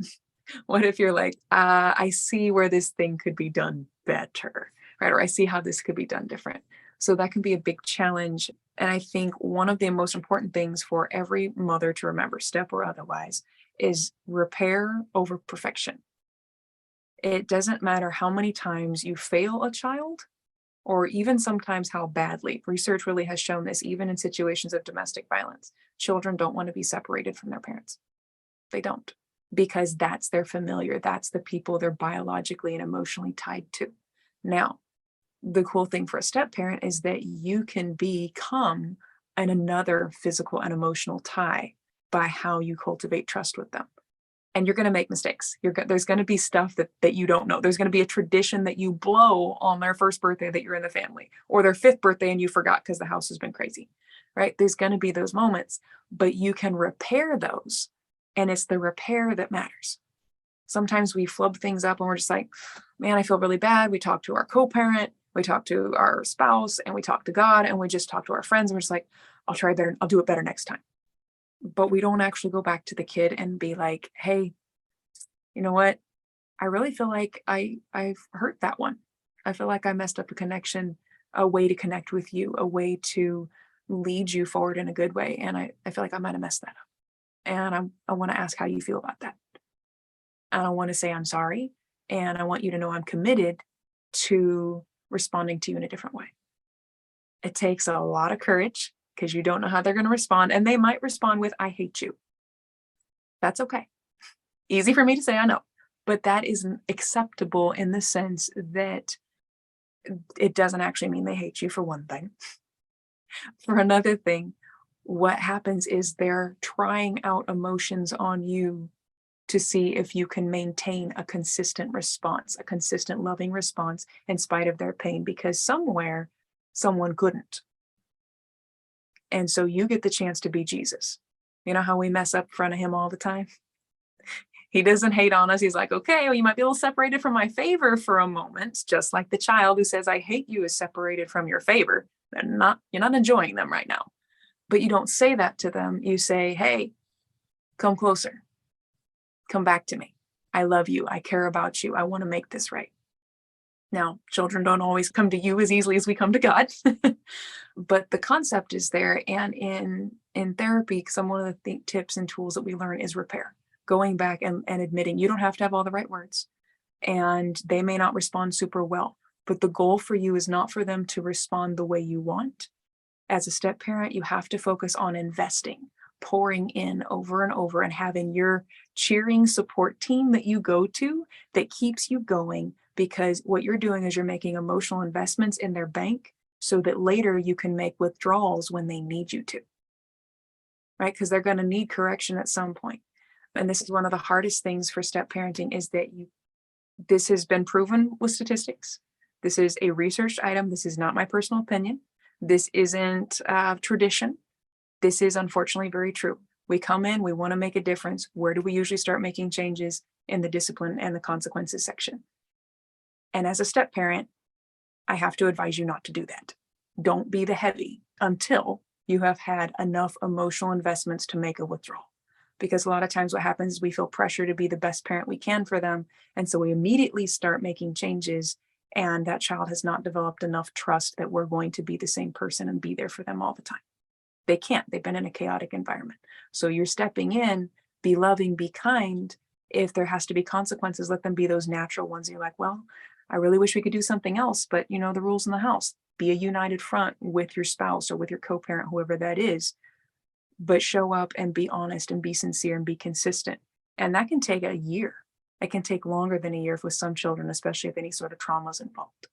What if you're like, I see where this thing could be done better, right? Or I see how this could be done different. So that can be a big challenge. And I think one of the most important things for every mother to remember, step or otherwise, is repair over perfection. It doesn't matter how many times you fail a child, or even sometimes how badly. Research really has shown this, even in situations of domestic violence. Children don't want to be separated from their parents. They don't, because that's their familiar. That's the people they're biologically and emotionally tied to. Now, the cool thing for a step parent is that you can become another physical and emotional tie by how you cultivate trust with them. And you're going to make mistakes. There's going to be stuff that you don't know. There's going to be a tradition that you blow on their first birthday that you're in the family, or their fifth birthday and you forgot because the house has been crazy, right? There's going to be those moments, but you can repair those. And it's the repair that matters. Sometimes we flub things up and we're just like, man, I feel really bad. We talk to our co-parent, we talk to our spouse, and we talk to God, and we just talk to our friends, and we're just like, I'll try better. I'll do it better next time. But we don't actually go back to the kid and be like, hey, you know what? I really feel like I've hurt that one. I feel like I messed up a connection, a way to connect with you, a way to lead you forward in a good way. And I feel like I might have messed that up. And I want to ask how you feel about that. And I want to say I'm sorry. And I want you to know I'm committed to responding to you in a different way. It takes a lot of courage, because you don't know how they're going to respond. And they might respond with, I hate you. That's okay. Easy for me to say, I know. But that isn't acceptable in the sense that it doesn't actually mean they hate you, for one thing. For another thing, what happens is they're trying out emotions on you to see if you can maintain a consistent response, a consistent loving response in spite of their pain, because somewhere someone couldn't. And so you get the chance to be Jesus. You know how we mess up in front of him all the time? He doesn't hate on us. He's like, okay, well, you might be a little separated from my favor for a moment, just like the child who says, I hate you is separated from your favor. You're not enjoying them right now. But you don't say that to them. You say, hey, come closer. Come back to me. I love you. I care about you. I want to make this right. Now, children don't always come to you as easily as we come to God, but the concept is there. And in therapy, some one of the tips and tools that we learn is repair, going back and admitting you don't have to have all the right words, and they may not respond super well. But the goal for you is not for them to respond the way you want. As a step parent, you have to focus on investing, pouring in over and over, and having your cheering support team that you go to that keeps you going, because what you're doing is you're making emotional investments in their bank so that later you can make withdrawals when they need you to, right? Because they're going to need correction at some point. And this is one of the hardest things for step parenting, is that this has been proven with statistics. This is a researched item. This is not my personal opinion. This isn't tradition. This is unfortunately very true. We come in, we want to make a difference. Where do we usually start making changes? In the discipline and the consequences section. And as a step parent, I have to advise you not to do that. Don't be the heavy until you have had enough emotional investments to make a withdrawal. Because a lot of times what happens is we feel pressure to be the best parent we can for them. And so we immediately start making changes, and that child has not developed enough trust that we're going to be the same person and be there for them all the time. They can't. They've been in a chaotic environment. So you're stepping in, be loving, be kind. If there has to be consequences, let them be those natural ones. You're like, well, I really wish we could do something else, but you know the rules in the house. Be a united front with your spouse or with your co-parent, whoever that is, but show up and be honest and be sincere and be consistent. And that can take a year. It can take longer than a year with some children, especially if any sort of trauma is involved.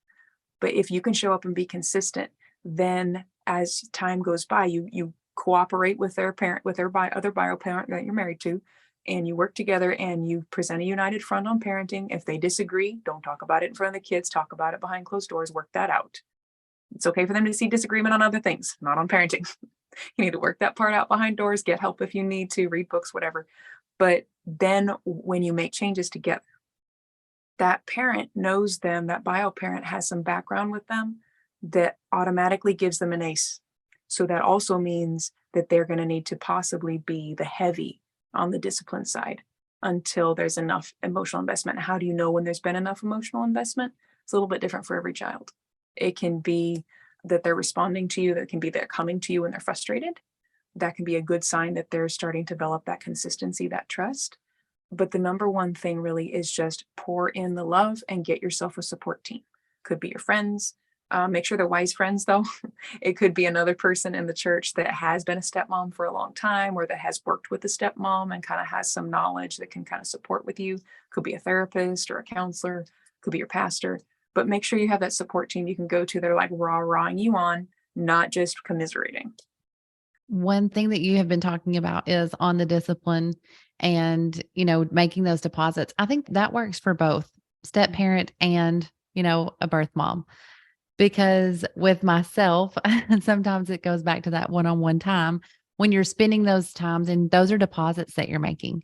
But if you can show up and be consistent, then as time goes by, you cooperate with their parent, with their other bio parent that you're married to, and you work together and you present a united front on parenting. If they disagree, don't talk about it in front of the kids, talk about it behind closed doors, work that out. It's okay for them to see disagreement on other things, not on parenting. You need to work that part out behind doors, get help if you need to, read books, whatever. But then when you make changes together, that parent knows them, that bio parent has some background with them that automatically gives them an ace. So that also means that they're going to need to possibly be the heavy on the discipline side until there's enough emotional investment. How do you know when there's been enough emotional investment? It's a little bit different for every child. It can be that they're responding to you. That can be they're coming to you when they're frustrated. That can be a good sign that they're starting to develop that consistency, that trust. But the number one thing really is just pour in the love and get yourself a support team. Could be your friends. Make sure they're wise friends, though. It could be another person in the church that has been a stepmom for a long time, or that has worked with a stepmom and kind of has some knowledge that can kind of support with you. Could be a therapist or a counselor. Could be your pastor. But make sure you have that support team you can go to. They're like rah-rahing you on, not just commiserating. One thing that you have been talking about is on the discipline and, making those deposits. I think that works for both step parent and, a birth mom. Because with myself, sometimes it goes back to that one-on-one time when you're spending those times, and those are deposits that you're making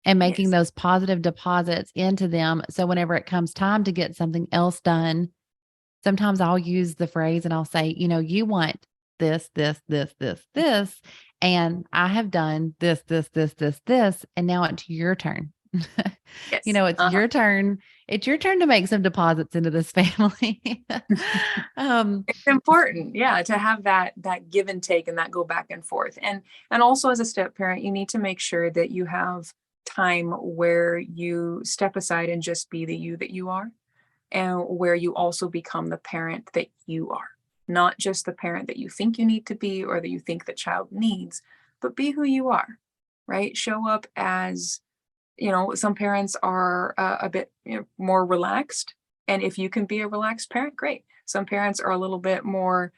and making Yes. those positive deposits into them. So whenever it comes time to get something else done, sometimes I'll use the phrase and I'll say, you want this, this, this, this, this, and I have done this, this, this, this, this, and now it's your turn. Yes. It's your turn. It's your turn to make some deposits into this family. It's important, yeah, to have that give and take and that go back and forth. And also as a step parent, you need to make sure that you have time where you step aside and just be the you that you are, and where you also become the parent that you are. Not just the parent that you think you need to be or that you think the child needs, but be who you are, right? Show up as, some parents are a bit more relaxed. And if you can be a relaxed parent, great. Some parents are a little bit more,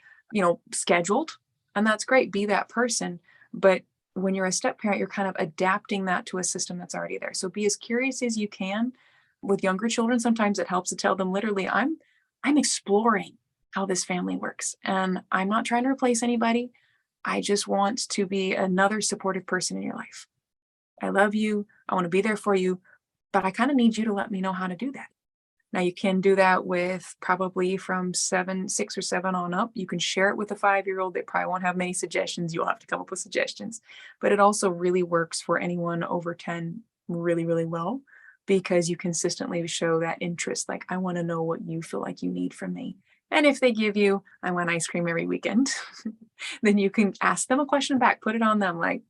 scheduled, and that's great. Be that person. But when you're a step parent, you're kind of adapting that to a system that's already there. So be as curious as you can. With younger children, sometimes it helps to tell them literally, I'm exploring how this family works. And I'm not trying to replace anybody. I just want to be another supportive person in your life. I love you. I want to be there for you, but I kind of need you to let me know how to do that. Now you can do that with probably from 6 or 7 on up. You can share it with a 5-year-old. They probably won't have many suggestions. You'll have to come up with suggestions. But it also really works for anyone over 10 really, really well because you consistently show that interest. Like, I want to know what you feel like you need from me. And if they give you, I want ice cream every weekend, then you can ask them a question back, put it on them like,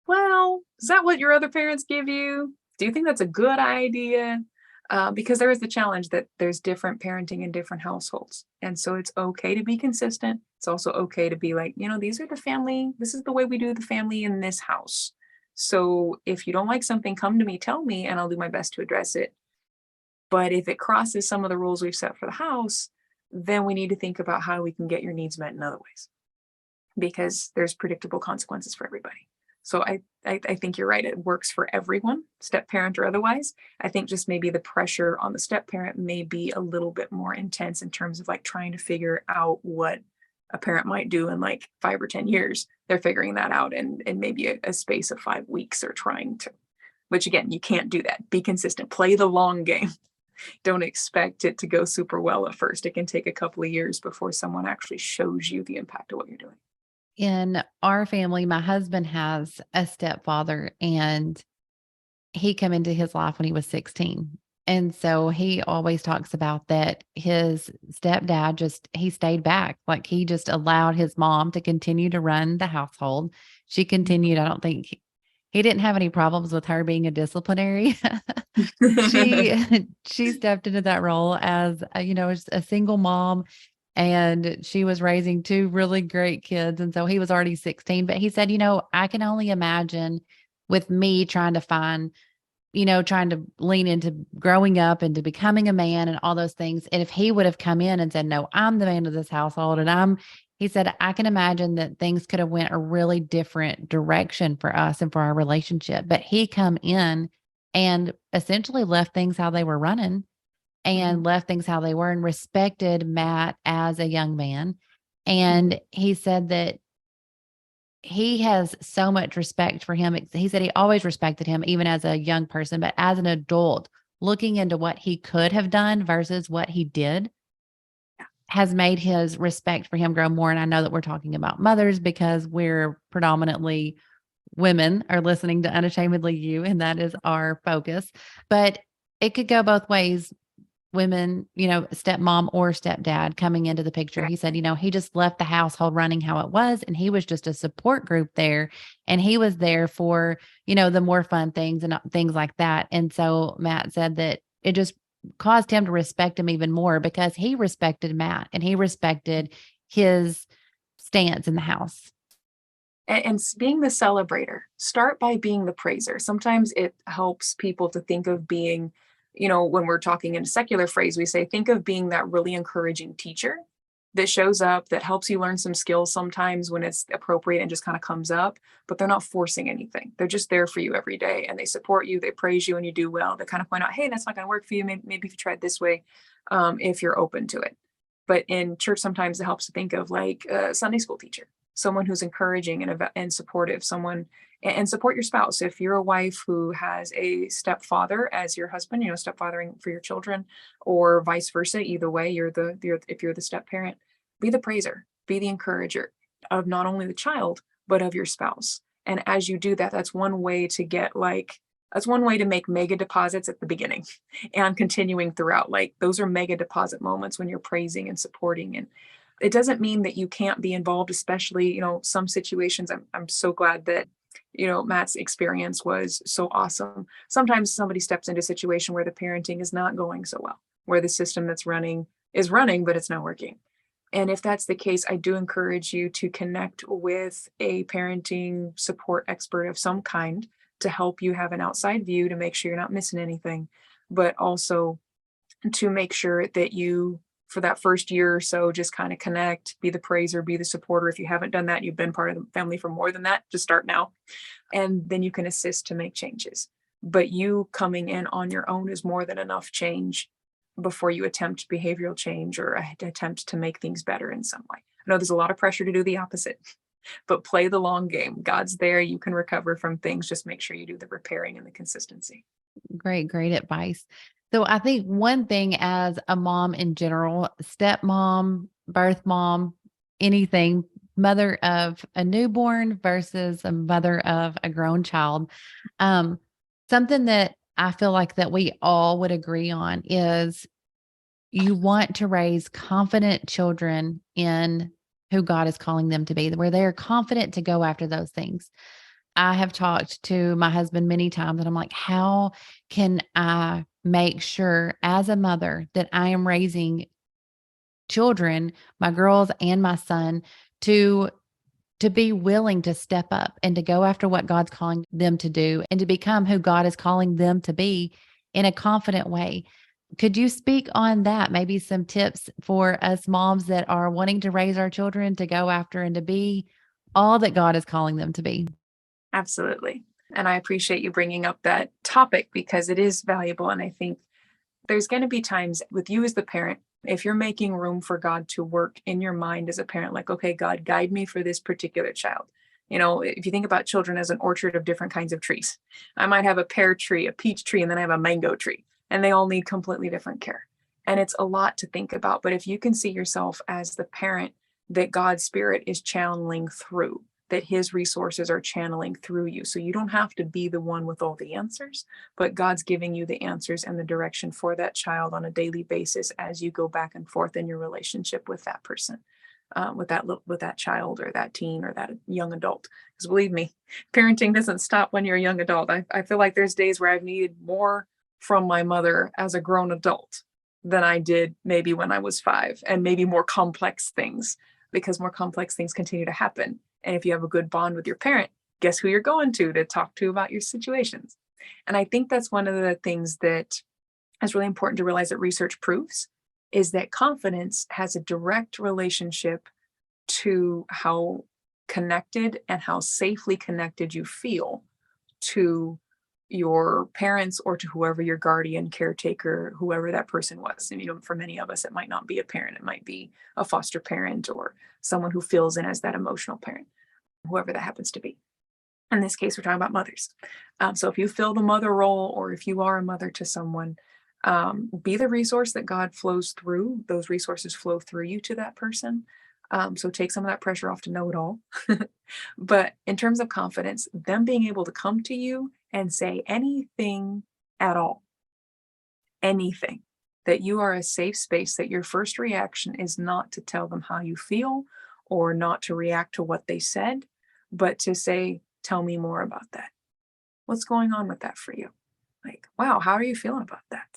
well, is that what your other parents give you? Do you think that's a good idea? Because there is the challenge that there's different parenting in different households. And so it's okay to be consistent. It's also okay to be like, these are the family, this is the way we do the family in this house. So if you don't like something, come to me, tell me, and I'll do my best to address it. But if it crosses some of the rules we've set for the house, then we need to think about how we can get your needs met in other ways because there's predictable consequences for everybody. So I think you're right. It works for everyone, step parent or otherwise. I think just maybe the pressure on the step parent may be a little bit more intense in terms of like trying to figure out what a parent might do in like 5 or 10 years. They're figuring that out in maybe a space of 5 weeks or trying to, which again, you can't do that. Be consistent, play the long game. Don't expect it to go super well at first. It can take a couple of years before someone actually shows you the impact of what you're doing. In our family, my husband has a stepfather, and he came into his life when he was 16. And so he always talks about that his stepdad he stayed back. Like he just allowed his mom to continue to run the household. She continued. I don't think he didn't have any problems with her being a disciplinary. She she stepped into that role as as a single mom, and she was raising 2 really great kids, and so he was already 16, but he said, I can only imagine with me trying to find, trying to lean into growing up into becoming a man and all those things. And if he would have come in and said, "No, I'm the man of this household," he said, "I can imagine that things could have went a really different direction for us and for our relationship." But he come in and essentially left things how they were running Mhm, and left things how they were and respected Matt as a young man. mhm, And he said that he has so much respect for him. He said he always respected him, even as a young person, but as an adult, looking into what he could have done versus what he did has made his respect for him grow more. And I know that we're talking about mothers because we're predominantly women are listening to Unashamedly You, and that is our focus. But it could go both ways. Women, stepmom or stepdad coming into the picture. yeah, He said, he just left the household running how it was. And he was just a support group there. And he was there for, the more fun things and things like that. And so Matt said that it just caused him to respect him even more because he respected Matt and he respected his stance in the house. being the celebrator, start by being the praiser. Sometimes it helps people to think of being, when we're talking in a secular phrase, we say, think of being that really encouraging teacher that shows up, that helps you learn some skills sometimes when it's appropriate and just kind of comes up, but they're not forcing anything. They're just there for you every day and they support you, they praise you, and you do well. They kind of point out, hey, that's not going to work for you. Maybe if you try it this way, if you're open to it. But in church, sometimes it helps to think of like a Sunday school teacher, someone who's encouraging and supportive, someone, and support your spouse. If you're a wife who has a stepfather as your husband, stepfathering for your children, or vice versa, either way, if you're the step parent, be the praiser, be the encourager of not only the child, but of your spouse. And as you do that, that's one way to make mega deposits at the beginning and continuing throughout. Like those are mega deposit moments when you're praising and supporting. And it doesn't mean that you can't be involved, especially, some situations. I'm so glad that, Matt's experience was so awesome. Sometimes somebody steps into a situation where the parenting is not going so well, where the system that's running is running, but it's not working. And if that's the case, I do encourage you to connect with a parenting support expert of some kind to help you have an outside view to make sure you're not missing anything, but also to make sure that you, for that first year or so, just kind of connect, be the praiser, be the supporter. If you haven't done that, you've been part of the family for more than that, just start now. And then you can assist to make changes. But you coming in on your own is more than enough change before you attempt behavioral change or attempt to make things better in some way. I know there's a lot of pressure to do the opposite. but play the long game. God's there. You can recover from things. Just make sure you do the repairing and the consistency. Great advice. So I think one thing as a mom in general, stepmom, birth mom, anything, mother of a newborn versus a mother of a grown child, um, something that I feel like that we all would agree on is you want to raise confident children in who God is calling them to be, where they are confident to go after those things. I have talked to my husband many times and I'm like, how can I make sure as a mother that I am raising children, my girls and my son, to be willing to step up and to go after what God's calling them to do and to become who God is calling them to be in a confident way. Could you speak on that? Maybe some tips for us moms that are wanting to raise our children to go after and to be all that God is calling them to be. Absolutely. And I appreciate you bringing up that topic because it is valuable. And I think there's going to be times with you as the parent, if you're making room for God to work in your mind as a parent, like, okay, God, guide me for this particular child. You know, if you think about children as an orchard of different kinds of trees, I might have a pear tree, a peach tree, and then I have a mango tree, and they all need completely different care. And it's a lot to think about. But if you can see yourself as the parent that God's Spirit is channeling through, that his resources are channeling through you. So you don't have to be the one with all the answers, but God's giving you the answers and the direction for that child on a daily basis as you go back and forth in your relationship with that person, with that child or that teen or that young adult. Because believe me, parenting doesn't stop when you're a young adult. I feel like there's days where I've needed more from my mother as a grown adult than I did maybe when I was 5, and maybe more complex things, because more complex things continue to happen. And if you have a good bond with your parent, guess who you're going to talk to about your situations. And I think that's one of the things that is really important to realize that research proves is that confidence has a direct relationship to how connected and how safely connected you feel to your parents or to whoever your guardian, caretaker, whoever that person was. And, you know, for many of us, it might not be a parent. It might be a foster parent or someone who fills in as that emotional parent, whoever that happens to be. In this case, we're talking about mothers. So if you fill the mother role, or if you are a mother to someone, be the resource that God flows through. Those resources flow through you to that person. So take some of that pressure off to know it all. But in terms of confidence, them being able to come to you and say anything at all, anything, that you are a safe space, that your first reaction is not to tell them how you feel or not to react to what they said, but to say, tell me more about that. What's going on with that for you? Like, wow, how are you feeling about that?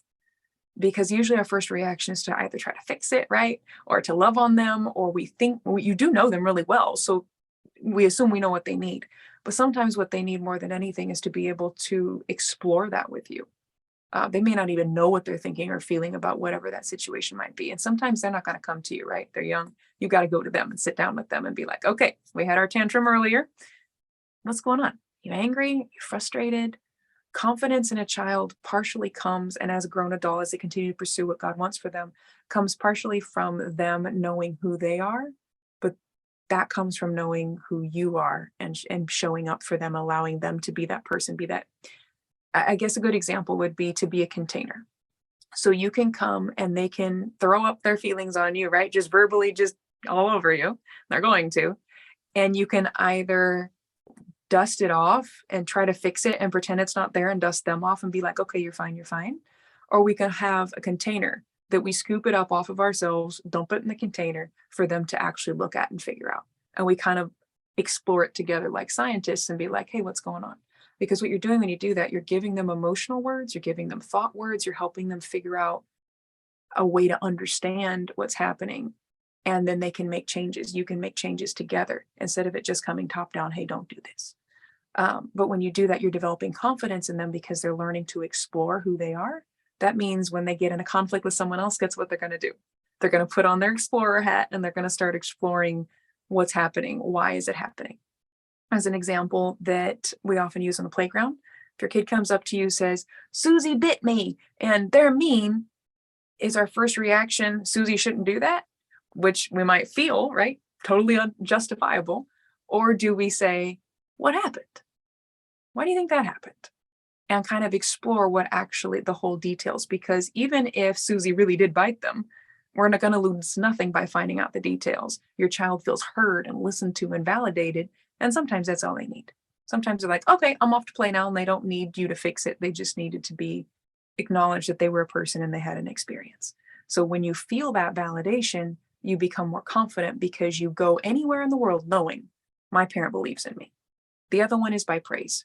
Because usually our first reaction is to either try to fix it, right? Or to love on them, or we think you do know them really well. So we assume we know what they need. But sometimes what they need more than anything is to be able to explore that with you. They may not even know what they're thinking or feeling about whatever that situation might be. And sometimes they're not going to come to you, right? They're young. You got to go to them and sit down with them and be like, okay, we had our tantrum earlier. What's going on? You angry? You frustrated? Confidence in a child partially comes, and as a grown adult, as they continue to pursue what God wants for them, comes partially from them knowing who they are, but that comes from knowing who you are and showing up for them, allowing them to be that person, be that. I guess a good example would be to be a container. So you can come and they can throw up their feelings on you, right? Just verbally, just all over you. They're going to. And you can either dust it off and try to fix it and pretend it's not there and dust them off and be like, okay, you're fine, you're fine. Or we can have a container that we scoop it up off of ourselves, dump it in the container for them to actually look at and figure out. And we kind of explore it together like scientists and be like, hey, what's going on? Because what you're doing when you do that, you're giving them emotional words, you're giving them thought words, you're helping them figure out a way to understand what's happening. And then they can make changes. You can make changes together instead of it just coming top down, hey, don't do this. But when you do that, you're developing confidence in them because they're learning to explore who they are. That means when they get in a conflict with someone else, guess what they're going to do? They're going to put on their explorer hat and they're going to start exploring what's happening. Why is it happening? As an example that we often use on the playground, if your kid comes up to you, says, Susie bit me, and they're mean, is our first reaction, Susie shouldn't do that? Which we might feel, right? Totally unjustifiable. Or do we say, what happened? Why do you think that happened? And kind of explore what actually the whole details, because even if Susie really did bite them, we're not going to lose nothing by finding out the details. Your child feels heard and listened to and validated. And sometimes that's all they need. Sometimes they're like, okay, I'm off to play now. And they don't need you to fix it. They just needed to be acknowledged that they were a person and they had an experience. So when you feel that validation, you become more confident because you go anywhere in the world knowing my parent believes in me. The other one is by praise,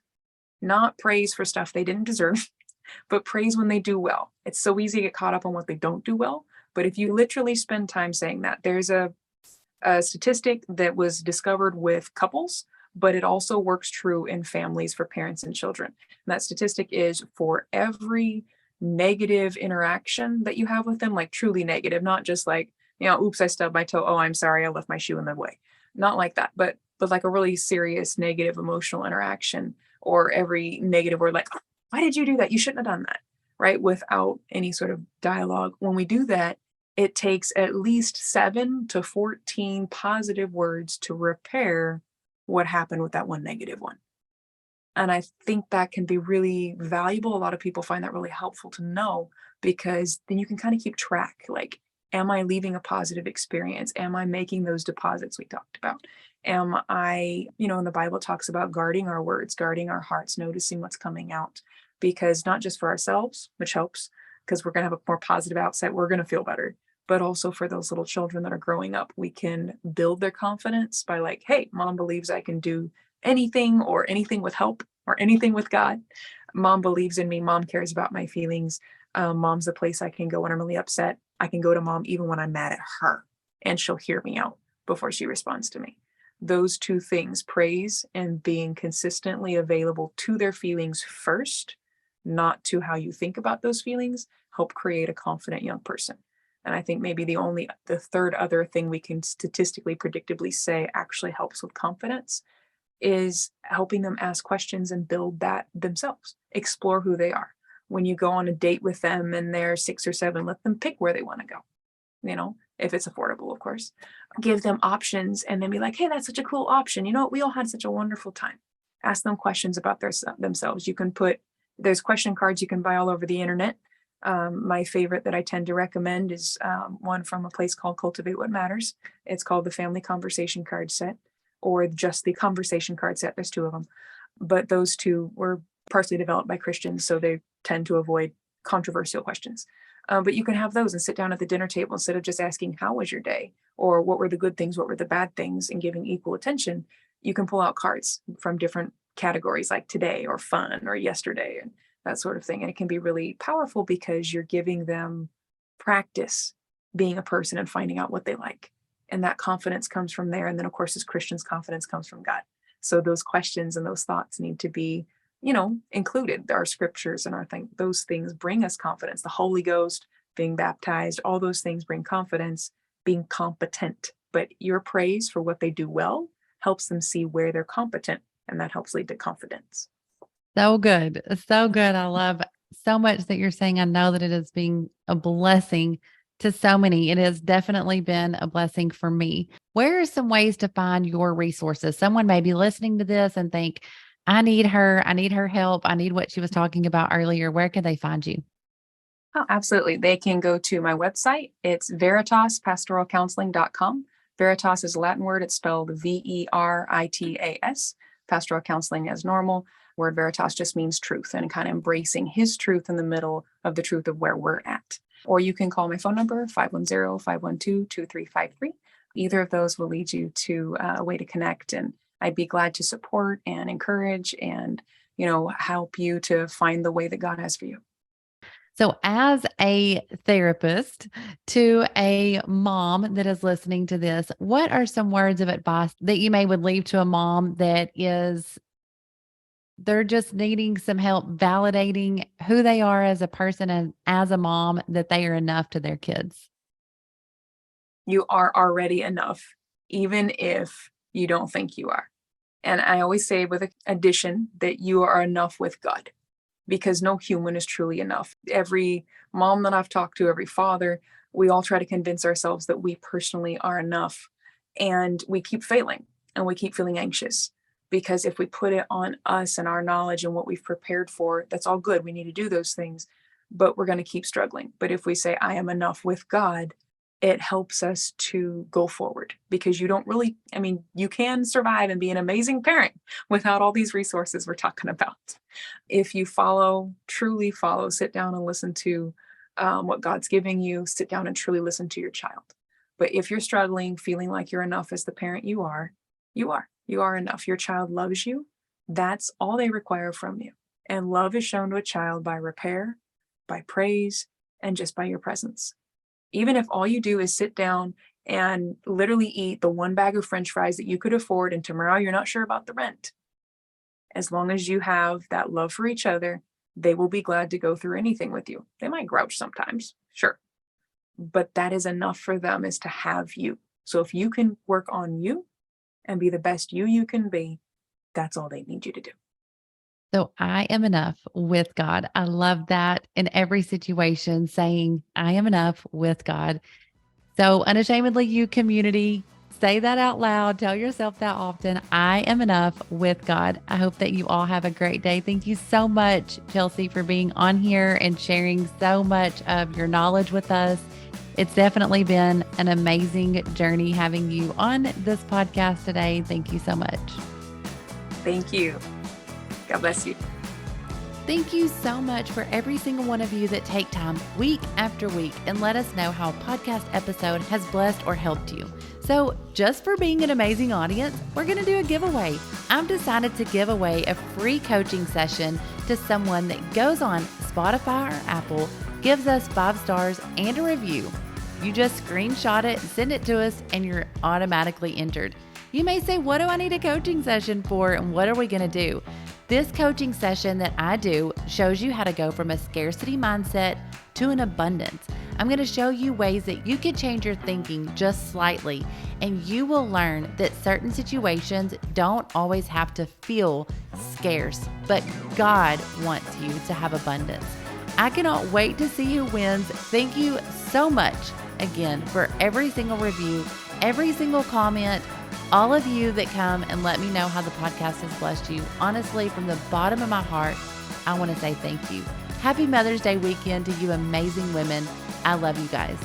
not praise for stuff they didn't deserve, but praise when they do well. It's so easy to get caught up on what they don't do well. But if you literally spend time saying that, there's a statistic that was discovered with couples, but it also works true in families for parents and children. And that statistic is for every negative interaction that you have with them, like truly negative, not just like, oops, I stubbed my toe. Oh, I'm sorry, I left my shoe in the way. Not like that, but like a really serious negative emotional interaction, or every negative word like, why did you do that? You shouldn't have done that, right? Without any sort of dialogue. When we do that, it takes at least 7 to 14 positive words to repair what happened with that one negative one. And I think that can be really valuable. A lot of people find that really helpful to know, because then you can kind of keep track. Like, am I leaving a positive experience? Am I making those deposits we talked about? Am I, in the Bible talks about guarding our words, guarding our hearts, noticing what's coming out, because not just for ourselves, which helps because we're going to have a more positive outset, we're going to feel better, but also for those little children that are growing up, we can build their confidence by like, hey, mom believes I can do anything, or anything with help, or anything with God. Mom believes in me. Mom cares about my feelings. Mom's the place I can go when I'm really upset. I can go to mom even when I'm mad at her, and she'll hear me out before she responds to me. Those two things, praise and being consistently available to their feelings first, not to how you think about those feelings, help create a confident young person. And I think maybe the third other thing we can statistically predictably say actually helps with confidence is helping them ask questions and build that themselves, explore who they are. When you go on a date with them and they're 6 or 7, let them pick where they want to go, if it's affordable, of course. Give them options and then be like, hey, that's such a cool option. We all had such a wonderful time. Ask them questions about themselves. There's question cards you can buy all over the internet. My favorite that I tend to recommend is one from a place called Cultivate What Matters. It's called the Family Conversation Card Set, or just the Conversation Card Set. There's 2 of them. But those 2 were partially developed by Christians, so they tend to avoid controversial questions. But you can have those and sit down at the dinner table instead of just asking, how was your day? Or what were the good things? What were the bad things? And giving equal attention. You can pull out cards from different categories like today or fun or yesterday and that sort of thing. And it can be really powerful because you're giving them practice being a person and finding out what they like. And that confidence comes from there. And then, of course, as Christians, confidence comes from God. So those questions and those thoughts need to be, included. Our scriptures and those things bring us confidence. The Holy Ghost, being baptized, all those things bring confidence, being competent. But your praise for what they do well helps them see where they're competent. And that helps lead to confidence. So good. So good. I love so much that you're saying. I know that it is being a blessing to so many. It has definitely been a blessing for me. Where are some ways to find your resources? Someone may be listening to this and think, I need her help. I need what she was talking about earlier. Where can they find you? Oh, absolutely. They can go to my website. It's veritaspastoralcounseling.com. Veritas is a Latin word. It's spelled Veritas. Pastoral counseling as normal. Word veritas just means truth, and kind of embracing his truth in the middle of the truth of where we're at. Or you can call my phone number, 510-512-2353. Either of those will lead you to a way to connect, and I'd be glad to support and encourage and, help you to find the way that God has for you. So, as a therapist to a mom that is listening to this, what are some words of advice that you would leave to a mom they're just needing some help validating who they are as a person and as a mom, that they are enough to their kids? You are already enough, even if you don't think you are. And I always say with an addition that you are enough with God, because no human is truly enough. Every mom that I've talked to, every father, we all try to convince ourselves that we personally are enough, and we keep failing. and we keep feeling anxious. Because if we put it on us and our knowledge and what we've prepared for, that's all good. We need to do those things, but we're going to keep struggling. But if we say, I am enough with God, it helps us to go forward, because you don't really, I mean, you can survive and be an amazing parent without all these resources we're talking about. If you follow, truly follow, sit down and listen to what God's giving you, sit down and truly listen to your child. But if you're struggling, feeling like you're enough as the parent you are, you are enough. Your child loves you. That's all they require from you. And love is shown to a child by repair, by praise, and just by your presence. Even if all you do is sit down and literally eat the one bag of French fries that you could afford, and tomorrow you're not sure about the rent, as long as you have that love for each other, they will be glad to go through anything with you. They might grouch sometimes, sure, but that is enough for them, is to have you. So if you can work on you and be the best you can be, that's all they need you to do. So I am enough with God. I love that in every situation, saying I am enough with God. So Unashamedly You Community, say that out loud. Tell yourself that often. I am enough with God. I hope that you all have a great day. Thank you so much, Chelsea, for being on here and sharing so much of your knowledge with us. It's definitely been an amazing journey having you on this podcast today. Thank you so much. Thank you. God bless you. Thank you so much for every single one of you that take time week after week and let us know how a podcast episode has blessed or helped you. So just for being an amazing audience, we're going to do a giveaway. I've decided to give away a free coaching session to someone that goes on Spotify or Apple, gives us 5 stars and a review. You just screenshot it, send it to us, and you're automatically entered. You may say, what do I need a coaching session for? And what are we going to do? This coaching session that I do shows you how to go from a scarcity mindset to an abundance. I'm going to show you ways that you can change your thinking just slightly, and you will learn that certain situations don't always have to feel scarce, but God wants you to have abundance. I cannot wait to see who wins. Thank you so much again for every single review, every single comment, all of you that come and let me know how the podcast has blessed you. Honestly, from the bottom of my heart, I want to say thank you. Happy Mother's Day weekend to you amazing women. I love you guys.